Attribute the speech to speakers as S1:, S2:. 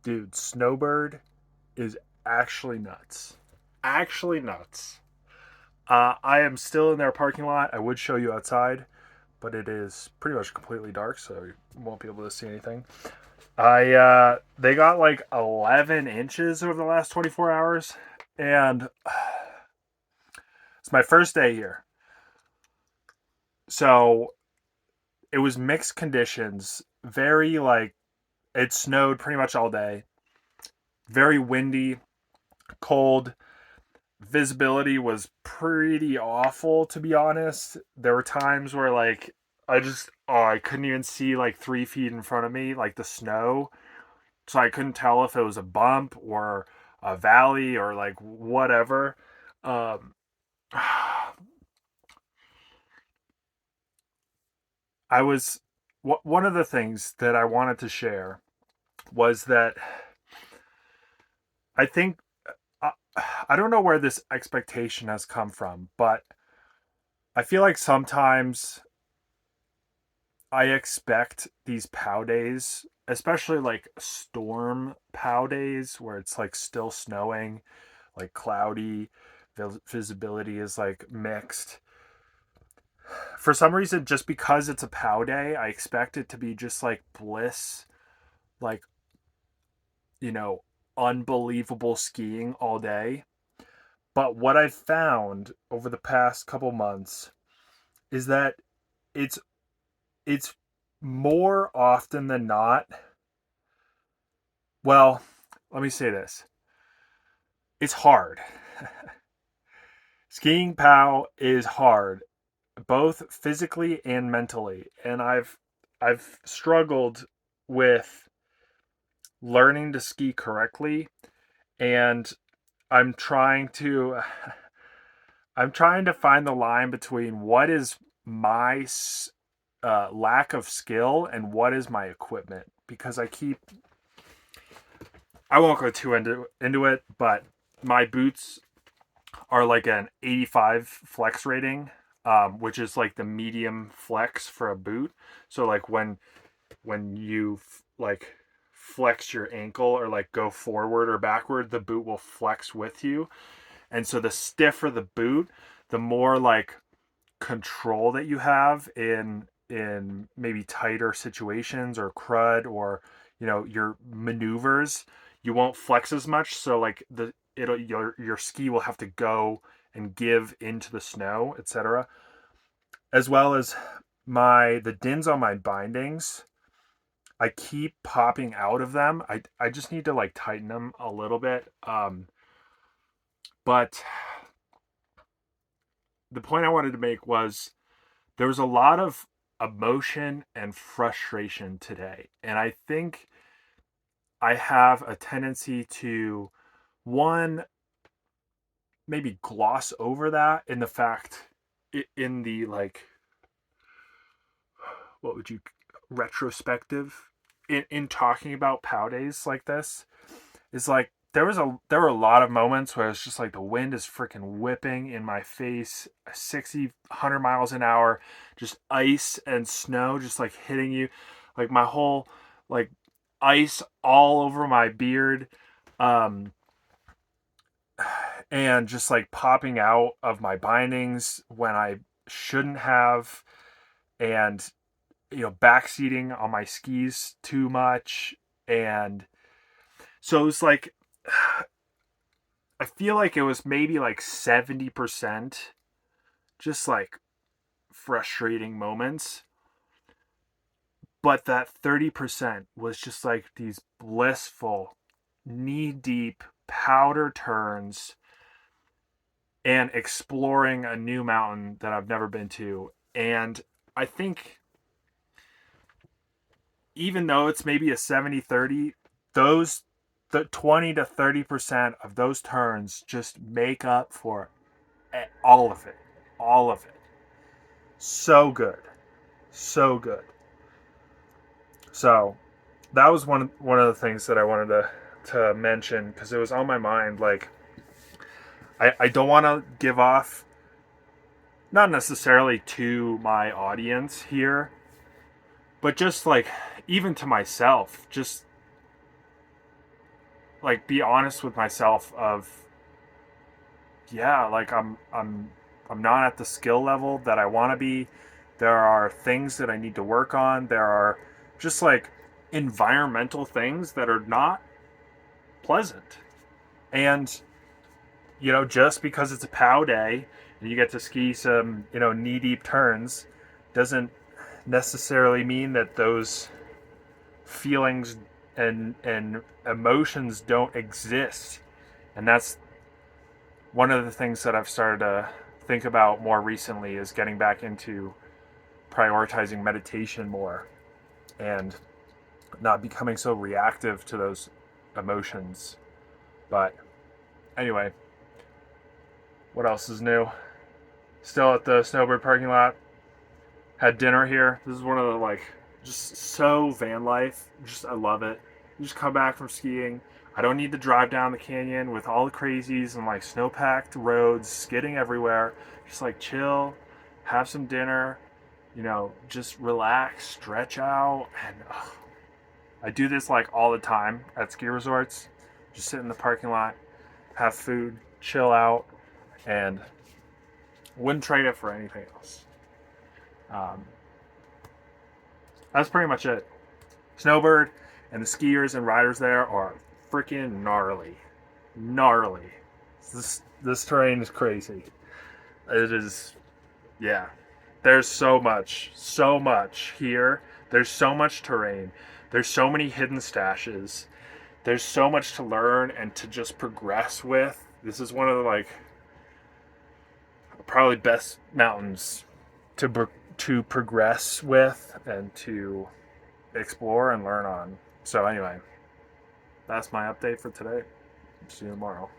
S1: Dude, Snowbird is actually nuts. Actually nuts. I am still in their parking lot. I would show you outside, but it is pretty much completely dark, so you won't be able to see anything. They got like 11 inches over the last 24 hours, and it's my first day here. So it was mixed conditions, very like it snowed pretty much all day, very windy, cold. Visibility was pretty awful, to be honest. There were times where like I couldn't even see like 3 feet in front of me, like the snow. So I couldn't tell if it was a bump or a valley or like whatever. Um, I was one of the things that I wanted to share was that I think I, I don't know where this expectation has come from, but I feel like sometimes I expect these pow days, especially like storm pow days where it's like still snowing, like cloudy, visibility is like mixed. For some reason, just because it's a pow day, I expect it to be just like bliss, like, you know, unbelievable skiing all day. But what I've found over the past couple months is that it's it's more often than not. Well, let me say this. It's hard. Skiing POW is hard, both physically and mentally. And I've struggled with learning to ski correctly, and I'm trying to I'm trying to find the line between what is my lack of skill and what is my equipment, because I won't go too into it, but my boots are like an 85 flex rating, which is like the medium flex for a boot. So like when you like flex your ankle or like go forward or backward, the boot will flex with you. And so the stiffer the boot, the more like control that you have in maybe tighter situations or crud or your maneuvers. You won't flex as much, so like your ski will have to go and give into the snow, etc. As well as the dins on my bindings, I keep popping out of them. I just need to like tighten them a little bit. But the point I wanted to make was there was a lot of emotion and frustration today. And I think I have a tendency to, one, maybe gloss over that in the fact, in the like, what would you, retrospective, in talking about POW days like this, is like, there were a lot of moments where it's just like the wind is freaking whipping in my face, 60, 100 miles an hour, just ice and snow just like hitting you, like my whole, like, ice all over my beard, um and just like popping out of my bindings when I shouldn't have, and backseating on my skis too much. And so it was like, I feel like it was maybe like 70% just like frustrating moments, but that 30% was just like these blissful, knee deep powder turns and exploring a new mountain that I've never been to. And I think even though it's maybe a 70-30, those the 20 to 30% of those turns just make up for all of it. All of it. So good. So good. So that was one of the things that I wanted to mention, because it was on my mind. Like, I don't want to give off, not necessarily to my audience here, but just like even to myself, just like be honest with myself of, yeah, like I'm not at the skill level that I want to be. There are things that I need to work on. There are just like environmental things that are not pleasant. And just because it's a POW day and you get to ski some, knee deep turns doesn't necessarily mean that those feelings and emotions don't exist. And that's one of the things that I've started to think about more recently is getting back into prioritizing meditation more and not becoming so reactive to those emotions. But anyway, what else is new? Still at the Snowbird parking lot. Had dinner here. This is one of the just so van life. Just I love it. You just come back from skiing. I don't need to drive down the canyon with all the crazies and like snow-packed roads, skidding everywhere. Just like chill, have some dinner, just relax, stretch out, and I do this like all the time at ski resorts. Just sit in the parking lot, have food, chill out, and wouldn't trade it for anything else. Um, that's pretty much it. Snowbird and the skiers and riders there are freaking gnarly. Gnarly. This terrain is crazy. It is, yeah. There's so much here. There's so much terrain. There's so many hidden stashes. There's so much to learn and to just progress with. This is one of the probably best mountains to progress with and to explore and learn on. So anyway, that's my update for today. See you tomorrow.